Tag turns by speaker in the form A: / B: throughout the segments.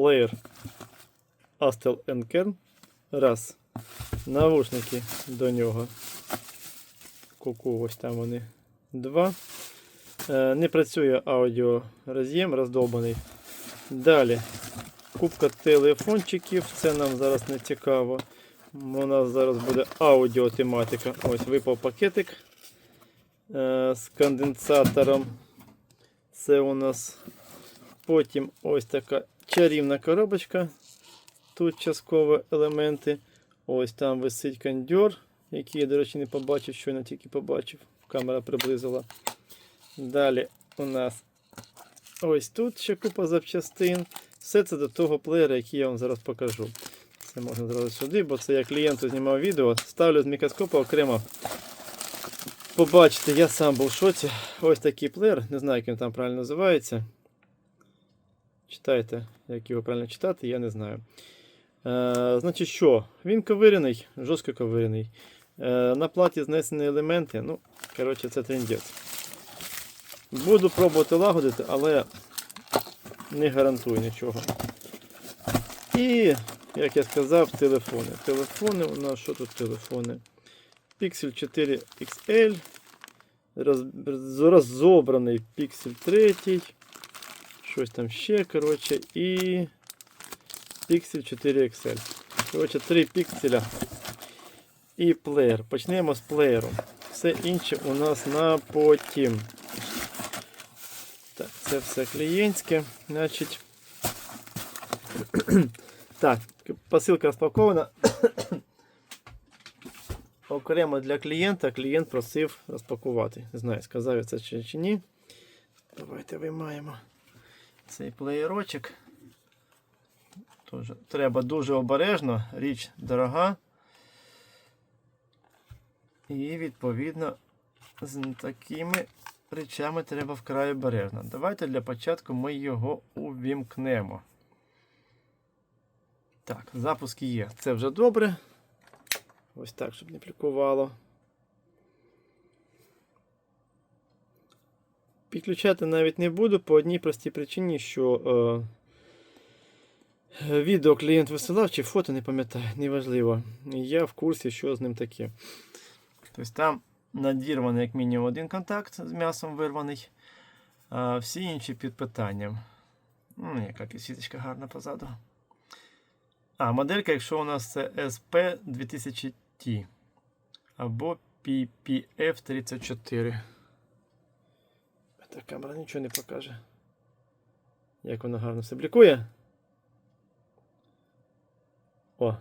A: плеєр Astel N-Kern. Раз. Навушники до нього. Ку-ку, ось там вони. 2. Не працює аудіороз'єм, роздовбаний. Далі. Купка телефончиків. Це нам зараз не цікаво. У нас зараз буде аудіотематика. Ось випав пакетик з конденсатором. Це у нас потім ось така чарівна коробочка. Тут часткові елементи. Ось там висить кондьор, який я, до речі, не побачив, щойно тільки побачив. Камера приблизила. Далі у нас ось тут ще купа запчастин. Все це до того плеєра, який я вам зараз покажу. Це можна зразу сюди, бо це я клієнту знімав відео. Ставлю з мікроскопа окремо. Побачите, я сам був в шоці. Ось такий плеєр, не знаю, як він там правильно називається. Читайте, як його правильно читати, я не знаю. Значить що? Він ковирений, жорстко ковирений. На платі знесені елементи. Ну, коротше, це трындець. Буду пробувати лагодити, але не гарантую нічого. І, як я сказав, телефони. Телефони у нас, що тут телефони? Pixel 4 XL, розобраний Pixel 3, щось там ще, коротше, і Pixel 4 XL. Коротше, 3 пікселя і плеєр. Почнемо з плеєру. Все інше у нас на потім. Так, це все клієнтське. Значить, так, посилка розпакована. Окремо для клієнта. Клієнт просив розпакувати. Не знаю, сказав я це чи ні. Давайте виймаємо цей плеєрочок. Тоже треба дуже обережно, річ дорога. І відповідно з такими речами треба вкрай обережно. Давайте для початку ми його увімкнемо. Так, запуск є. Це вже добре. Ось так, щоб не плікувало. Підключати навіть не буду по одній простій причині, що відео клієнт висилав чи фото, не пам'ятаю, неважливо. Я в курсі, що з ним таке. Тобто там надірваний як мінімум один контакт з м'ясом вирваний, а всі інші під питанням. Ну, яка підсвіточка гарна позаду. А, моделька, якщо у нас це SP2000T або PPF34. Та камера нічого не покаже. Як воно гарно все блікує. О!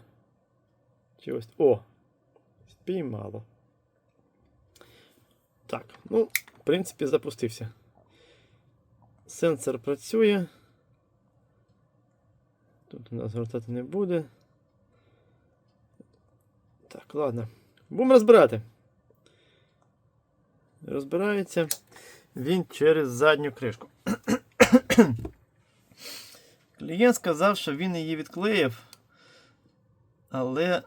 A: Чи ось. О! Спіймало. Так, ну, в принципі, запустився. Сенсор працює. Тут у нас гортати не буде. Так, ладно. Будемо розбирати. Розбирається він через задню кришку. Клієнт сказав, що він її відклеїв, але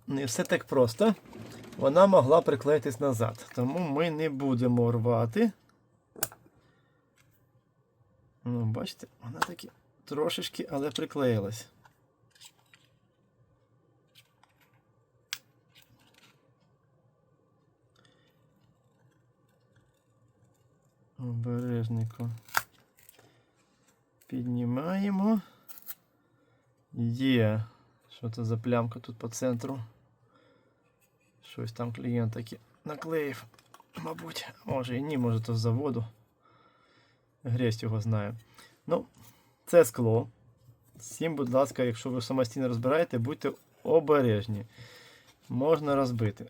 A: не все так просто. Вона могла приклеїтись назад. Тому ми не будемо рвати. Ну, бачите, вона таки трошечки, але приклеїлась. Обережненько піднімаємо. Є. Що це за плямка тут по центру? Щось там клієнт таки наклеїв, мабуть. Може і ні, може то з заводу. Гресть його знає. Ну, це скло. Всім, будь ласка, якщо ви самостійно розбираєте, будьте обережні. Можна розбити.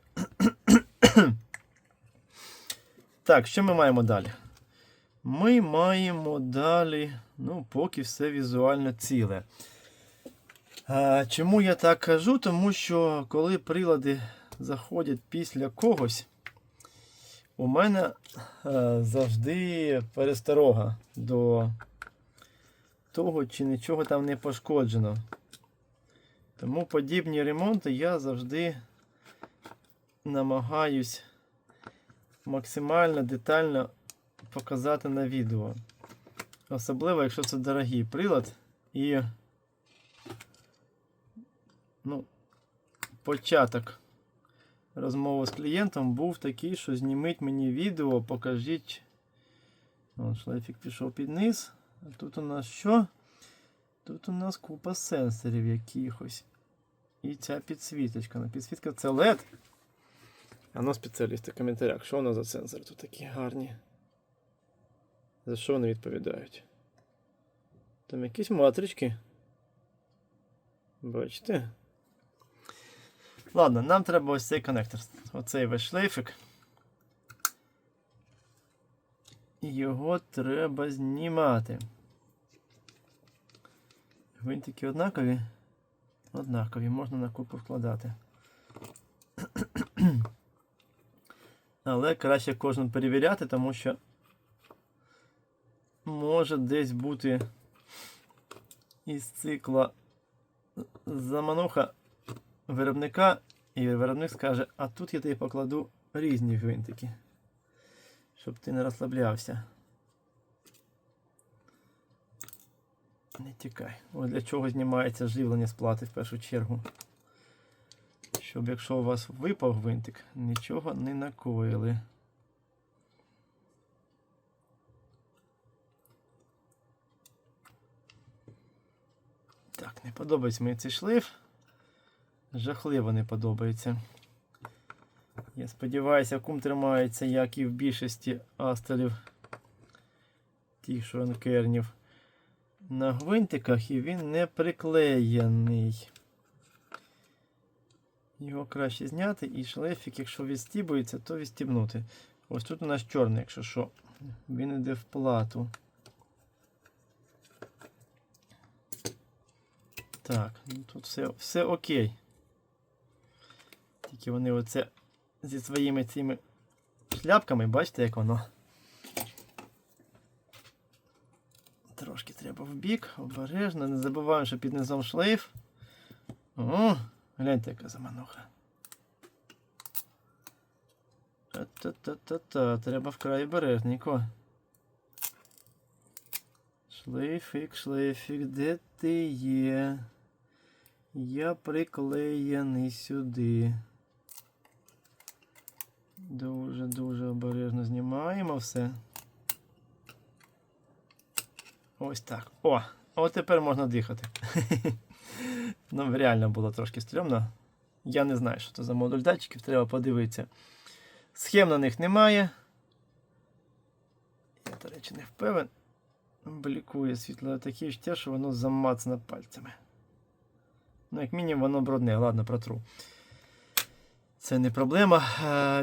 A: Так, що ми маємо далі? Ми маємо далі, ну, поки все візуально ціле. Чому я так кажу? Тому що, коли прилади заходять після когось, у мене завжди пересторога до того, чи нічого там не пошкоджено. Тому подібні ремонти я завжди намагаюсь максимально детально показати на відео. Особливо, якщо це дорогий прилад і початок розмови з клієнтом був такий, що зніміть мені відео, покажіть. Шлейфік пішов під низ. А тут у нас що? Тут у нас купа сенсорів якихось. І ця підсвіточка. Підсвітка це LED. Спеціалісти в коментарях, що у нас за сенсори тут такі гарні? За що вони відповідають? Там якісь матрички. Бачите? Ладно, нам треба ось цей коннектор. Оцей весь шлейфик. Його треба знімати. Гвинтики однакові? Однакові, можна на купу вкладати. Але краще кожен перевіряти, тому що може десь бути із цикла замануха виробника, і виробник скаже, а тут я тобі покладу різні гвинтики, щоб ти не розслаблявся. Не тікай. Ось для чого знімається живлення з плати в першу чергу. Щоб якщо у вас випав гвинтик, нічого не накоїли. Так, не подобається мені цей шлейф. Жахливо не подобається. Я сподіваюся, кум тримається, як і в більшості астелів, тих, що анкернів, на гвинтиках, і він не приклеєний. Його краще зняти, і шлейфик, якщо відстібується, то відстібнути. Ось тут у нас чорний, якщо що, він йде в плату. Так, тут все окей. Тільки вони оце зі своїми цими шляпками, бачите, як воно? Трошки треба вбік, обережно, не забуваємо, що під низом шлейф. О, гляньте, яка замануха. Та-та-та-та-та, треба вкрай обережненько. Шлейфик, де ти є? Я приклеєний сюди. Дуже обережно знімаємо все. Ось так. От тепер можна дихати. Реально було трошки стрьомно. Я не знаю, що це за модуль датчиків, треба подивитися. Схем на них немає. Я, до речі, не впевнений. Блікує світло таке відчуття, що воно замацано пальцями. Як мінімум воно брудне, ладно, протру. Це не проблема,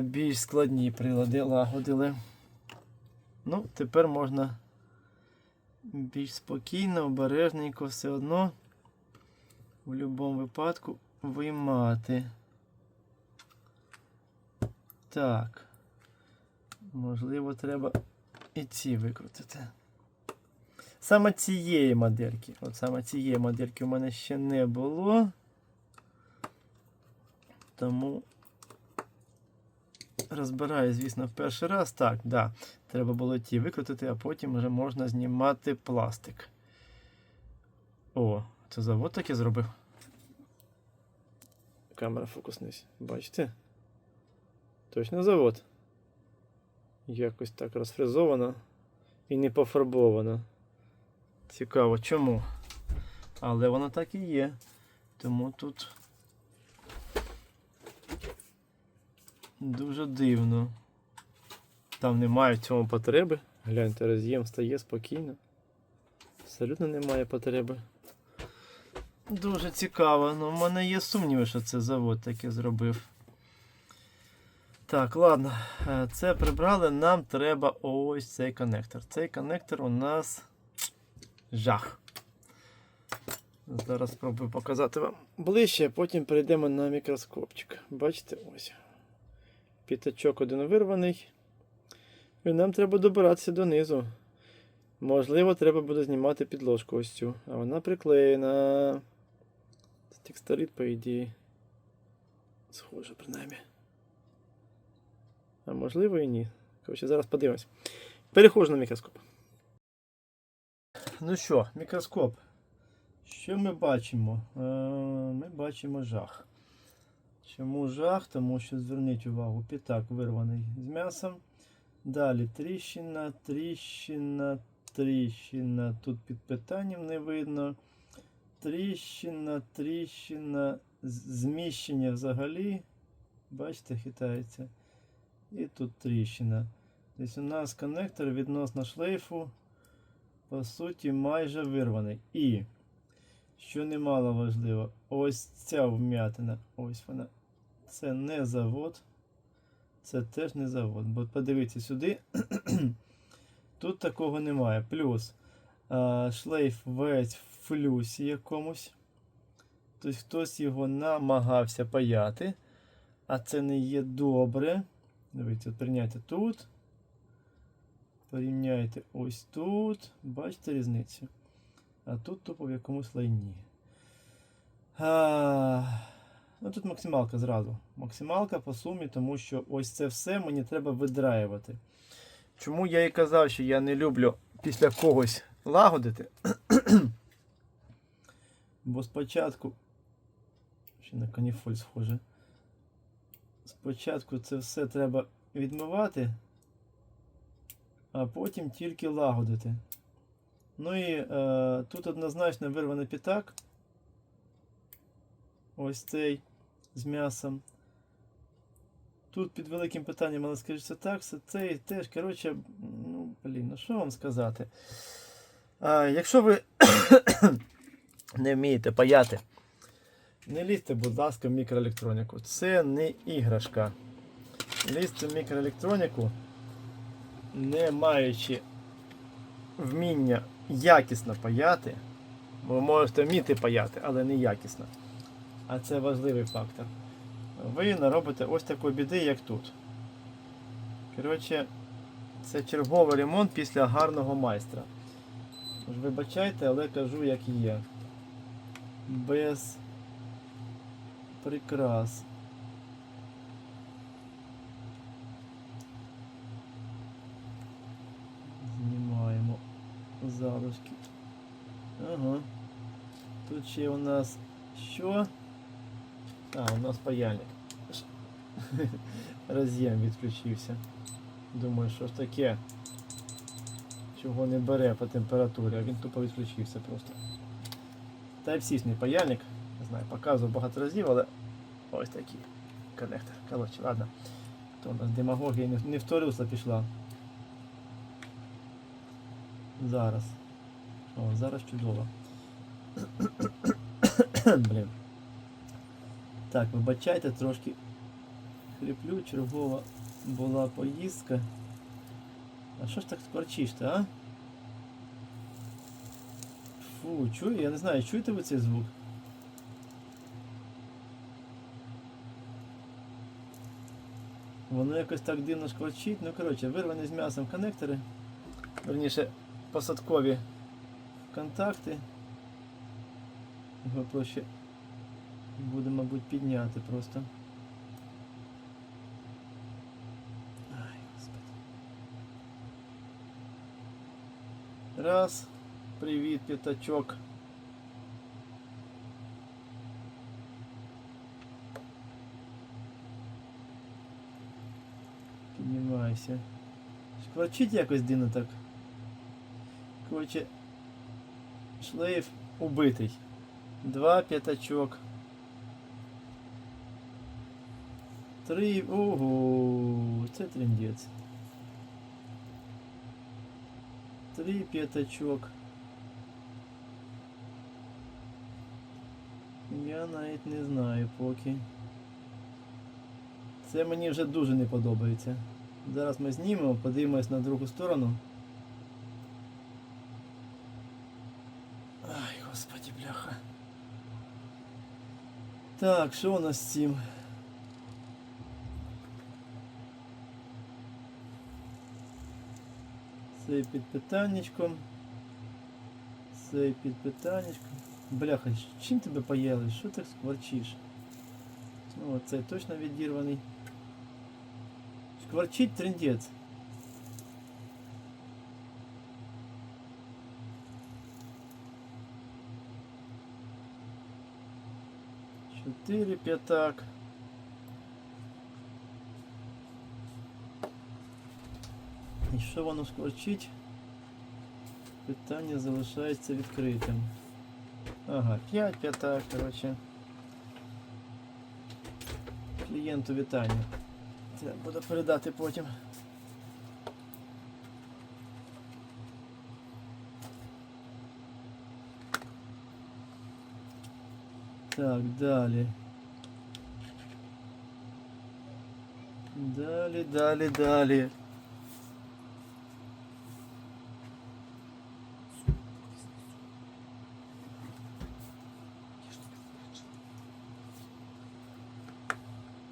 A: більш складні прилади лагодили. Тепер можна більш спокійно, обережненько все одно в будь-якому випадку виймати. Так. Можливо, треба і ці викрутити. Саме цієї модельки. От саме цієї модельки у мене ще не було. Тому розбираю, звісно, в перший раз. Так, да. Треба було ті викрутити, а потім вже можна знімати пластик. О, це завод таке зробив. Камера фокуснись. Бачите? Точно завод. Якось так розфрезовано і не пофарбовано. Цікаво, чому? Але воно так і є. Тому тут дуже дивно. Там немає в цьому потреби. Гляньте, роз'єм стає спокійно. Абсолютно немає потреби. Дуже цікаво. В мене є сумніви, що це завод таке зробив. Так, ладно. Це прибрали. Нам треба ось цей коннектор. Цей коннектор у нас жах. Зараз спробую показати вам ближче, а потім перейдемо на мікроскопчик. Бачите, ось. П'ятачок один вирваний. І нам треба добиратися донизу. Можливо, треба буде знімати підложку ось цю. А вона приклеєна. Текстолит, по ідеї. Схоже, принаймні. А можливо і ні. Коротше, зараз подивимось. Переходжу на мікроскоп. Ну що, мікроскоп. Що ми бачимо? Ми бачимо жах. Чому жах? Тому що, зверніть увагу, п'ятак вирваний з м'ясом. Далі тріщина, тріщина, тріщина. Тут під питанням не видно. Тріщина, тріщина, зміщення взагалі. Бачите, хитається. І тут тріщина. Тобто у нас коннектор відносно шлейфу, по суті, майже вирваний. І, що немало важливо, ось ця вм'ятина, ось вона. Це не завод. Це теж не завод. Бо подивіться сюди. Тут такого немає. Плюс шлейф весь в флюсі якомусь. Тобто хтось його намагався паяти. А це не є добре. Дивіться, порівняйте тут. Порівняйте ось тут. Бачите різницю? А тут тупо в якомусь лайні. Ну тут максималка зразу. Максималка по сумі, тому що ось це все мені треба видраювати. Чому я і казав, що я не люблю після когось лагодити? Бо спочатку, ще на каніфоль схоже, спочатку це все треба відмивати, а потім тільки лагодити. Ну і тут однозначно вирваний п'ятак. Ось цей з м'ясом. Тут під великим питанням, але скажіться так, цей теж, коротше, ну, блін, ну що вам сказати. Якщо ви не вмієте паяти, не лізьте, будь ласка, в мікроелектроніку. Це не іграшка. Лізьте в мікроелектроніку, не маючи вміння якісно паяти. Ви можете вміти паяти, але не якісно. А це важливий фактор. Ви наробите ось такої біди, як тут. Коротше, це черговий ремонт після гарного майстра. Тож вибачайте, але кажу, як є. Без прикрас. Знімаємо залишки. Ага. Тут ще у нас що? У нас паяльник. Роз'єм відключився. Думаю, що ж таке? Чого не бере по температурі, а він тупо відключився просто. Type-C паяльник. Не знаю, показував багато разів, але ось такий коннектор. Коротше, ладно. То у нас демагогія не в то русло пішла. Зараз. О, зараз чудово. Блін. Так, вибачайте, трошки хриплю, чергова була поїздка. А що ж так скворчиш-то, а? Фу, чую, я не знаю, чуєте ви цей звук? Воно якось так дивно шкварчить. Ну, коротше, вирвані з м'ясом коннектори. Верніше, посадкові контакти. Його проще буде, мабуть, підняти просто. Ай, господи. Раз. Привіт, п'ятачок. Піднімайся. Шкварчить якось дивно так. Короче, шлейф убитий. 2 п'ятачок. 3. Ого, це трындець. 3 п'ятачок. Я навіть не знаю поки. Це мені вже дуже не подобається. Зараз ми знімемо, подивимось на другу сторону. Ай, господи, бляха. Так, що у нас з цим? Цей під питаннячком. Цей під питаннячком. Бляха, чим тебе поїли? Що так скворчиш? Ну, цей точно відірваний. Шкварчить трындець. 4 п'ятак. І що воно скорчить? Питання залишається відкритим. Ага, 5 п'ятак, коротше. Клієнту вітання. Це буду передати потім. Так, далі. Далі.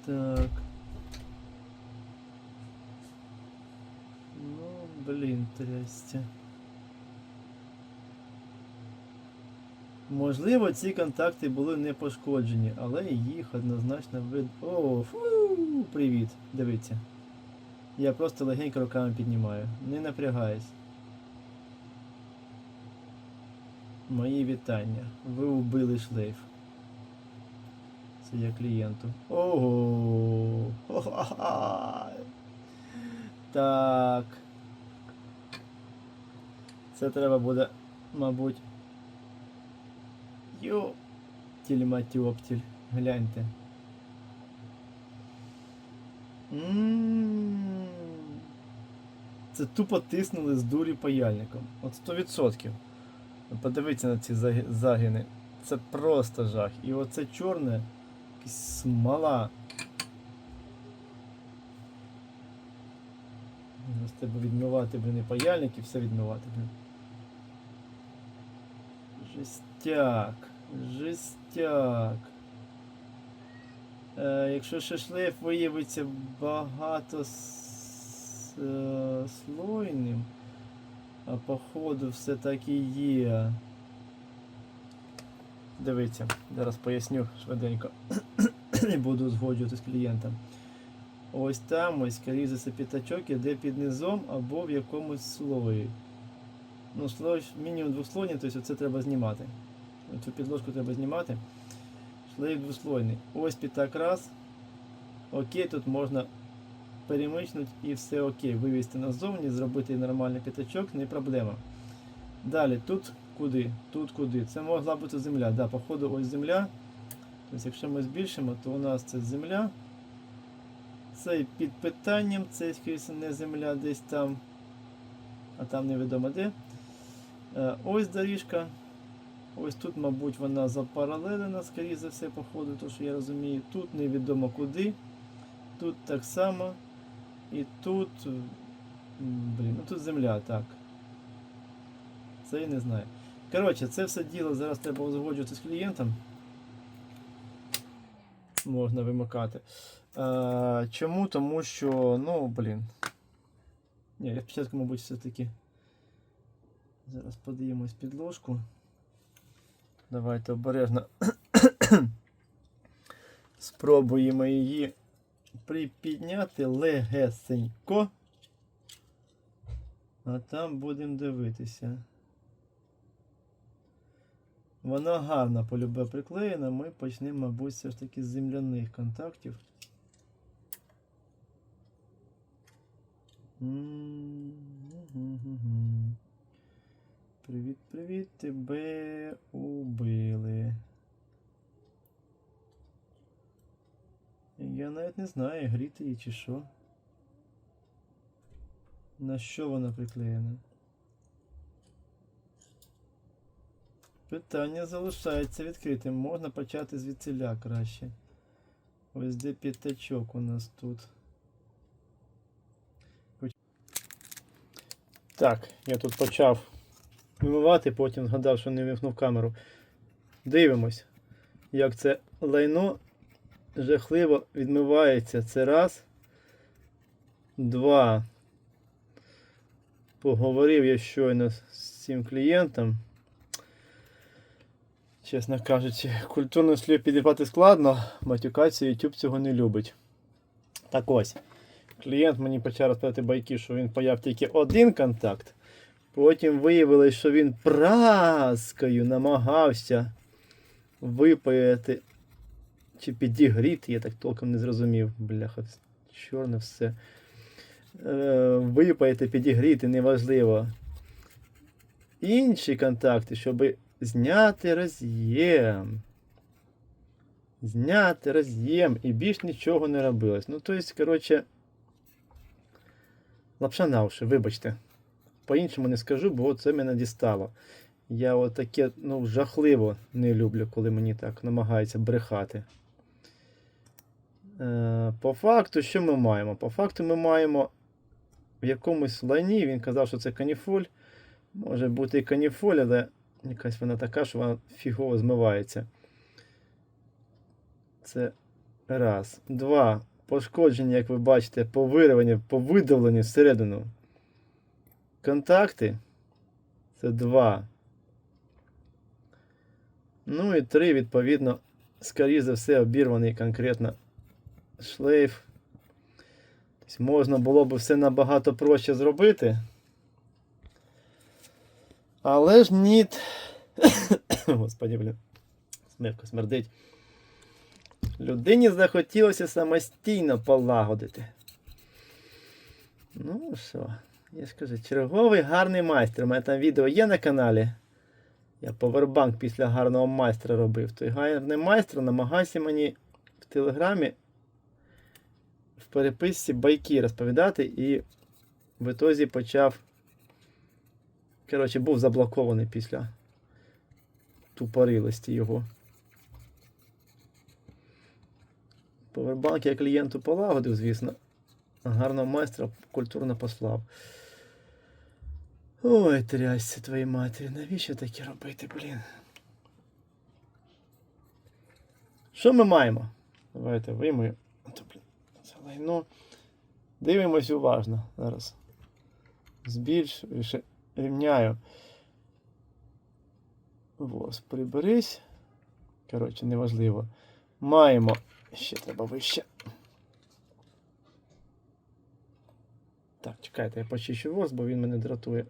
A: Так. Ну, блін, трясся. Можливо, ці контакти були не пошкоджені, але їх однозначно видно. О, фу, привіт, дивіться. Я просто легенько руками піднімаю. Не напрягаюсь. Мої вітання. Ви убили шлейф. Це я клієнту. Ого! Ха-ха-ха! Так. Це треба буде, мабуть. Йо! Тільматьоптіль. Гляньте. Це тупо тиснули з дурі паяльником. От 100%. Подивіться на ці загини. Це просто жах. І оце чорне, якась смола. З тебе відмивати, блін, і паяльник, і все відмивати, блін. Жестяк. Жестяк. Якщо ще шлейф виявиться багато слойним, а походу все так і є. Дивіться, зараз поясню швиденько. Не буду узгоджувати з клієнтом. Ось там, ось, скоріше за п'ятачок іде під низом або в якомусь слої. Ну, слой мінімум двослойний, тобто це треба знімати. Цю підложку треба знімати. Шлейф двослойний. Ось п'ятак раз. Окей, тут можна перемичнути і все окей. Вивести назовні, зробити нормальний п'ятачок, не проблема. Далі, тут куди? Тут куди? Це могла бути земля. Да, походу ось земля. Тобто, якщо ми збільшимо, то у нас це земля. Це під питанням, це скоріше не земля десь там, а там невідомо де. Ось доріжка. Ось тут, мабуть, вона запаралелена, скоріше за все, по ходу, то що я розумію. Тут невідомо куди. Тут так само. І тут... Блін, ну тут земля, так. Це я не знаю. Коротше, це все діло зараз треба узгоджувати з клієнтом. Можна вимикати. Чому? Тому що, ну, блін. Ні, я спочатку, мабуть, все-таки зараз подивимось підложку. Давайте обережно спробуємо її припідняти легесенько. А там будемо дивитися. Вона гарно полюбе приклеєна. Ми почнемо, мабуть, все ж таки з земляних контактів. Привіт, привіт, тебе убили. Я навіть не знаю, гріти її чи що. На що вона приклеєна? Питання залишається відкритим. Можна почати звідсіля краще. Ось де п'ятачок у нас тут. Так, я тут почав вимивати, потім згадав, що не вимкнув камеру. Дивимось, як це лайно жахливо відмивається. Це раз. Два. Поговорив я щойно з цим клієнтом. Чесно кажучи, культурний слів підібрати складно, матюкацію YouTube цього не любить. Так ось, клієнт мені почав розповідати байки, що він паяв тільки один контакт. Потім виявилось, що він праскою намагався випаяти чи підігріти, я так толком не зрозумів. Бляха, чорне все. Випаяти, підігріти, неважливо. Інші контакти, щоб зняти роз'єм. Зняти роз'єм і більш нічого не робилось. Ну, тобто, коротше, лапша на уші, вибачте. По-іншому не скажу, бо це мене дістало. Я отаке, ну, жахливо не люблю, коли мені так намагаються брехати. По факту, що ми маємо? По факту ми маємо в якомусь лайні, він казав, що це каніфоль. Може бути і каніфоль, але якась вона така, що вона фігово змивається. Це раз. Два. Пошкодження, як ви бачите, по вириванню, по видавленню всередину. Контакти. Це два. Ну і три, відповідно, скоріше за все, обірваний конкретно шлейф. Тобто можна було б все набагато проще зробити. Але ж ні. Господи, блін. Смерть смердить. Людині захотілося самостійно полагодити. Ну що, я ж кажу, черговий гарний майстер. У мене там відео є на каналі. Я повербанк після гарного майстра робив. Той гарний майстер намагався мені в телеграмі в переписці байки розповідати і в ітозі почав. Коротше, був заблокований після тупорилості його. Повербанк я клієнту полагодив, звісно. Гарного майстра культурно послав. Ой, трясся твоїй матері, навіщо таке робити, блін? Що ми маємо? Давайте вийму. Це лайно. Дивимось уважно зараз. Збільшую, ще рівняю. Ось, приберись. Коротше, неважливо. Маємо. Ще треба вище. Так, чекайте, я почищу ворс, бо він мене дратує.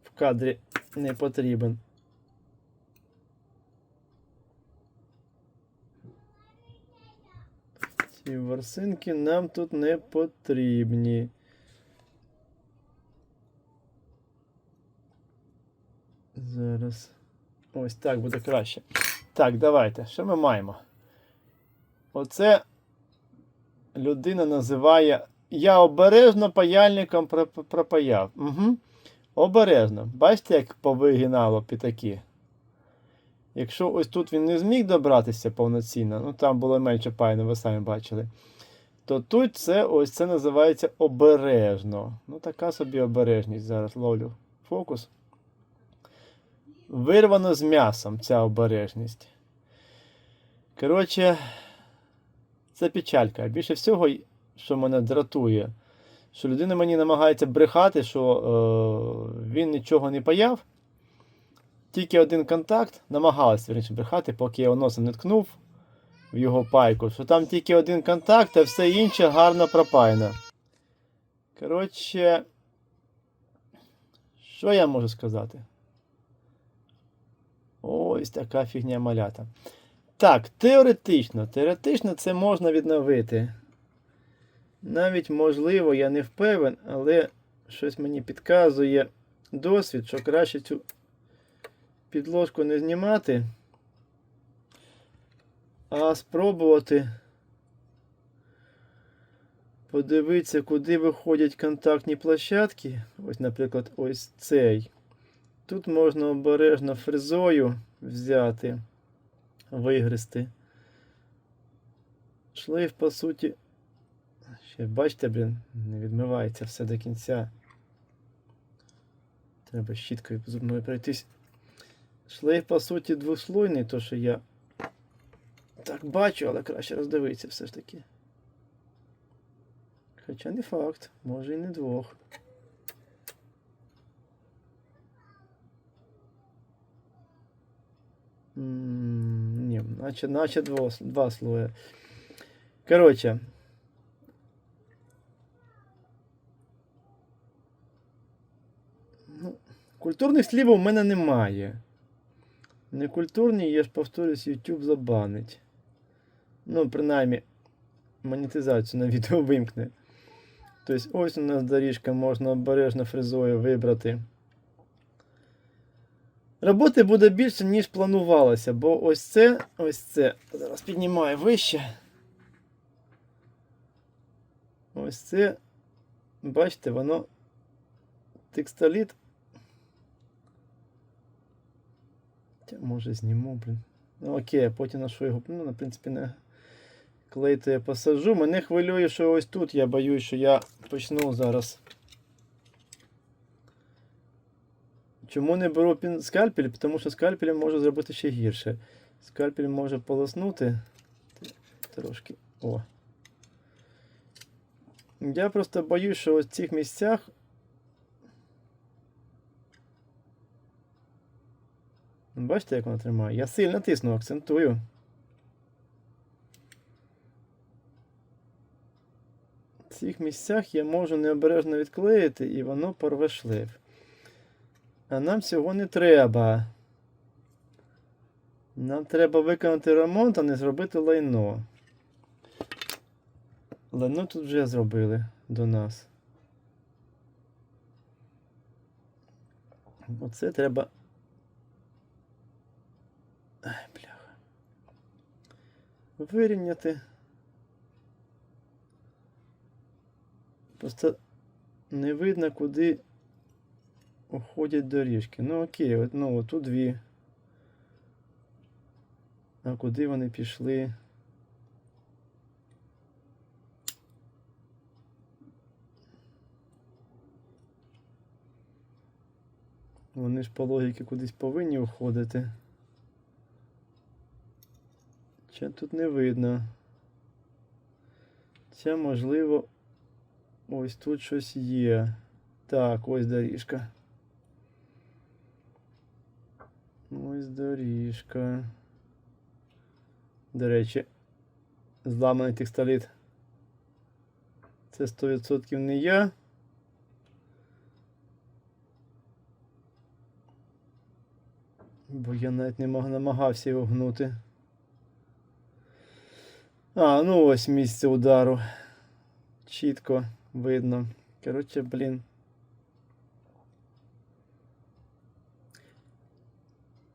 A: В кадрі не потрібен. Ці ворсинки нам тут не потрібні. Зараз. Ось так буде краще. Так, давайте. Що ми маємо? Оце людина називає «Я обережно паяльником пропаяв». Угу. Обережно. Бачите, як повигинало п'ятаки? Якщо ось тут він не зміг добратися повноцінно, ну там було менше паяно, ви самі бачили, то тут це називається обережно. Ну така собі обережність. Зараз ловлю фокус. Вирвано з м'ясом ця обережність. Коротше, це печалька. Більше всього, що мене дратує, що людина мені намагається брехати, що він нічого не паяв. Тільки один контакт, намагалась вірніше брехати, поки я його носом не ткнув в його пайку, що там тільки один контакт, а все інше гарно пропаяно. Коротше, що я можу сказати? Ось така фігня малята. Так, теоретично це можна відновити. Навіть можливо, я не впевнений, але щось мені підказує досвід, що краще цю підложку не знімати, а спробувати подивитися, куди виходять контактні площадки. Ось, наприклад, ось цей. Тут можна обережно фрезою взяти, вигризти. Шлейф, по суті, ще бачите, блін, не відмивається все до кінця. Треба щіткою зубною пройтись. Шлейф, по суті, двослойний, то що я так бачу, але краще роздивитися все ж таки. Хоча не факт, може і не двох. Ні, наче два слоя. Коротше. Ну, культурних слів у мене немає. Некультурні, я ж повторюсь, YouTube забанить. Ну, принаймні, монетизацію на відео вимкне. Тобто ось у нас доріжка, можна обережно фрезою вибрати. Роботи буде більше, ніж планувалося, бо ось це, зараз піднімаю вище. Ось це, бачите, воно текстоліт. Може зніму, блін. Ну окей, потім на що його, ну, в принципі, не клей то я посажу. Мене хвилює, що ось тут я боюсь, що я почну зараз. Чому не беру скальпель? Тому що скальпелем можу зробити ще гірше. Скальпель може полоснути. Трошки. О. Я просто боюсь, що ось в цих місцях. Бачите, як вона тримає? Я сильно тисну, акцентую. В цих місцях я можу необережно відклеїти і воно порве шлейф. А нам цього не треба. Нам треба виконати ремонт, а не зробити лайно. Лайно тут вже зробили до нас. Оце треба. Ай, бляха. Вирівняти. Просто не видно, куди уходять доріжки. Ну окей, от, ну тут дві. А куди вони пішли? Вони ж по логіки кудись повинні уходити. Чи тут не видно? Це можливо ось тут щось є. Так, ось доріжка. Ось доріжка. До речі, зламаний текстоліт. Це 100% не я. Бо я навіть не намагався його гнути. А, ну ось місце удару. Чітко видно. Коротше, блін.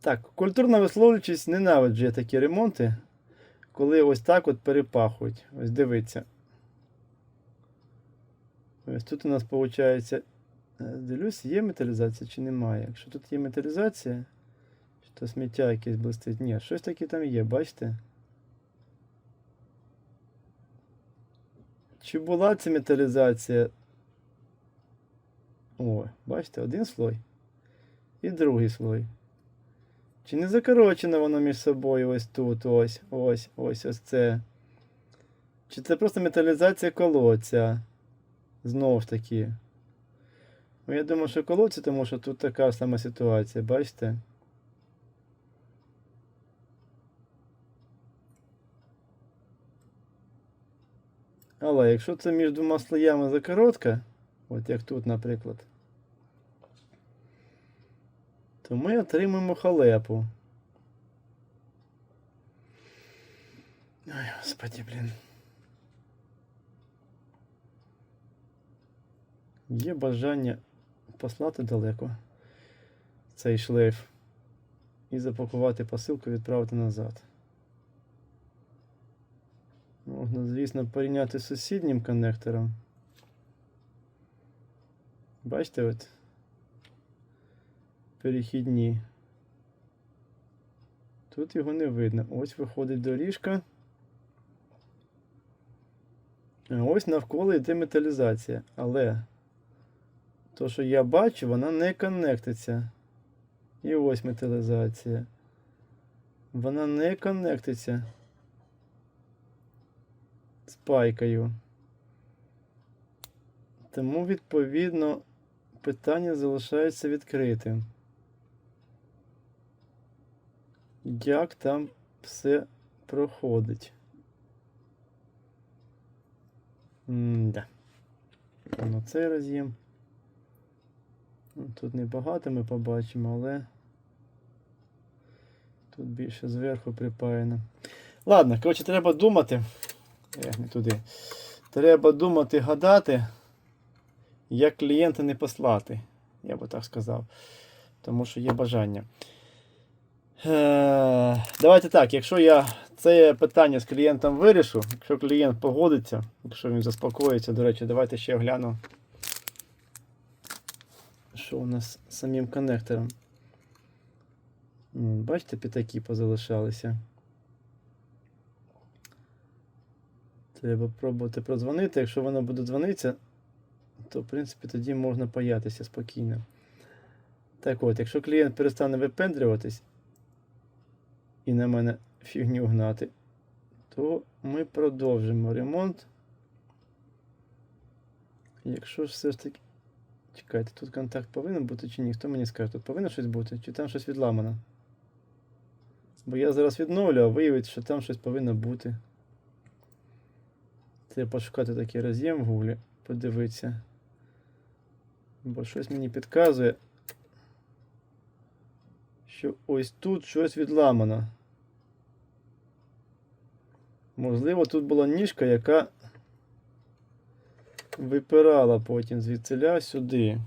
A: Так, культурно висловлюючись, ненавиджу я такі ремонти, коли ось так от перепахують. Ось дивіться. Ось тут у нас виходить, дивлюсь, є металізація чи немає. Якщо тут є металізація, чи то сміття якесь блистить. Ні, щось таке там є, бачите? Чи була ця металізація? О, бачите, один слой і другий слой. Чи не закорочено воно між собою ось тут, ось це? Чи це просто металізація колодця? Знову ж таки. Ну, я думаю, що колодці, тому що тут така сама ситуація, бачите? Але якщо це між двома слоями закоротка, от як тут, наприклад, то ми отримаємо халепу. Ой, господи, блін. Є бажання послати далеко цей шлейф і запакувати посилку і відправити назад. Можна, звісно, порівняти з сусіднім коннектором. Бачите, от перехідні. Тут його не видно. Ось виходить доріжка. А ось навколо йде металізація. Але то, що я бачу, вона не коннектиться. І ось металізація. Вона не коннектиться з пайкою. Тому, відповідно, питання залишається відкритим. Як там все проходить? Да. Ну, цей роз'єм. Тут небагато ми побачимо, але тут більше зверху припаяно. Ладно, коротше, треба думати. Не туди. Треба думати, гадати, як клієнта не послати. Я би так сказав. Тому що є бажання. Давайте так, якщо я це питання з клієнтом вирішу, якщо клієнт погодиться, якщо він заспокоїться, до речі, давайте ще гляну, що у нас з самим коннектором. Бачите, п'ятаки позалишалися. Треба пробувати продзвонити. Якщо воно буде дзвонитися, то в принципі тоді можна паятися спокійно. Так от, якщо клієнт перестане випендрюватись і на мене фігню гнати, то ми продовжимо ремонт. Якщо ж все ж таки... Чекайте, тут контакт повинен бути чи ні? Хто мені скаже, тут повинно щось бути? Чи там щось відламано? Бо я зараз відновлю, а виявиться, що там щось повинно бути. Треба пошукати такий роз'єм в гуглі, подивитися. Бо щось мені підказує, що ось тут щось відламано. Можливо, тут була ніжка, яка випирала потім звідсиля сюди.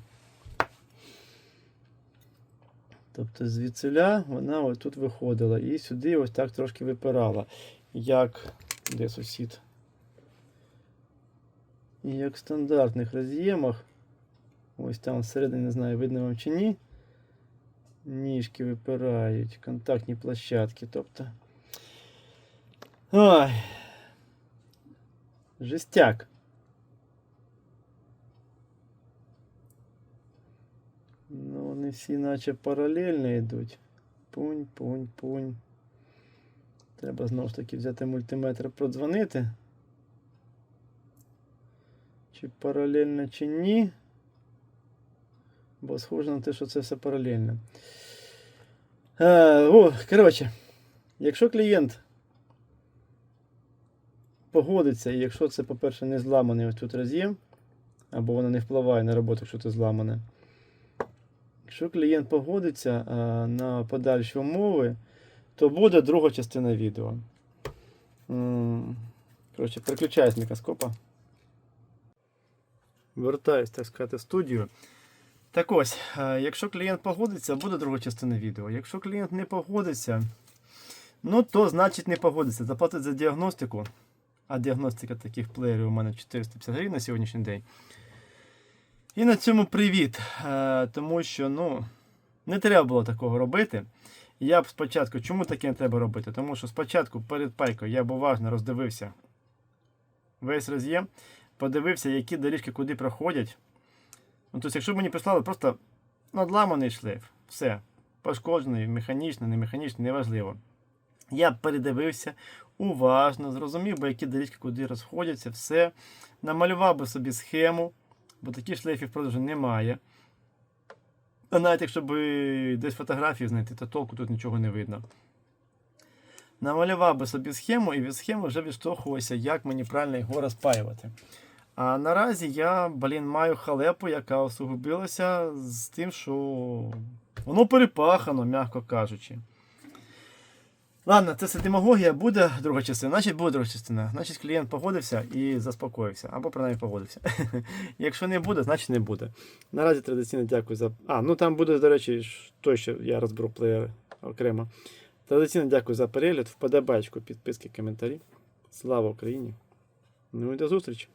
A: Тобто звідсиля вона ось тут виходила і сюди ось так трошки випирала. Як... Де сусід? І як в стандартних роз'ємах, ось там всередині, не знаю, видно вам чи ні, ніжки випирають, контактні площадки, тобто... Ой! Жестяк! Ну, вони всі наче паралельно йдуть. Пунь, пунь, пунь. Треба знову ж таки взяти мультиметр, продзвонити. Чи паралельно, чи ні. Бо схоже на те, що це все паралельно. Коротше, якщо клієнт погодиться, і якщо це, по-перше, не зламаний ось тут роз'єм, або воно не впливає на роботу, якщо це зламане. Якщо клієнт погодиться на подальші умови, то буде друга частина відео. Коротше, переключаюсь з мікроскопа. Вертаюсь, так сказати, в студію. Так ось, якщо клієнт погодиться, буде друга частина відео. Якщо клієнт не погодиться, ну то значить не погодиться. Заплатить за діагностику. А діагностика таких плеєрів у мене 450 гривень на сьогоднішній день. І на цьому привіт. Тому що, ну, не треба було такого робити. Я б спочатку, чому таке не треба робити? Тому що спочатку перед пайкою я б уважно роздивився весь роз'єм, подивився, які доріжки куди проходять. Ну, тобто, якщо б мені прислали просто надламаний шлейф, все, пошкоджений, механічно, не механічно, неважливо. Я б передивився уважно, зрозумів би, які доріжки куди розходяться, все. Намалював би собі схему, бо таких шлейфів в продажу немає. А навіть якщо б десь фотографії знайти, то толку тут нічого не видно. Намалював би собі схему і від схеми вже відштовхувався, як мені правильно його розпаювати. А наразі я, маю халепу, яка усугубилася з тим, що воно перепахано, м'яко кажучи. Ладно, це все демагогія, буде друга частина. Значить, буде друга частина. Значить, клієнт погодився і заспокоївся. Або принаймні погодився. Якщо не буде, значить не буде. Наразі традиційно дякую за... ну там буде, до речі, той, що я розберу плеєри окремо. Традиційно дякую за перегляд, вподобайку, підписки, коментарі. Слава Україні! Ну і до зустрічі!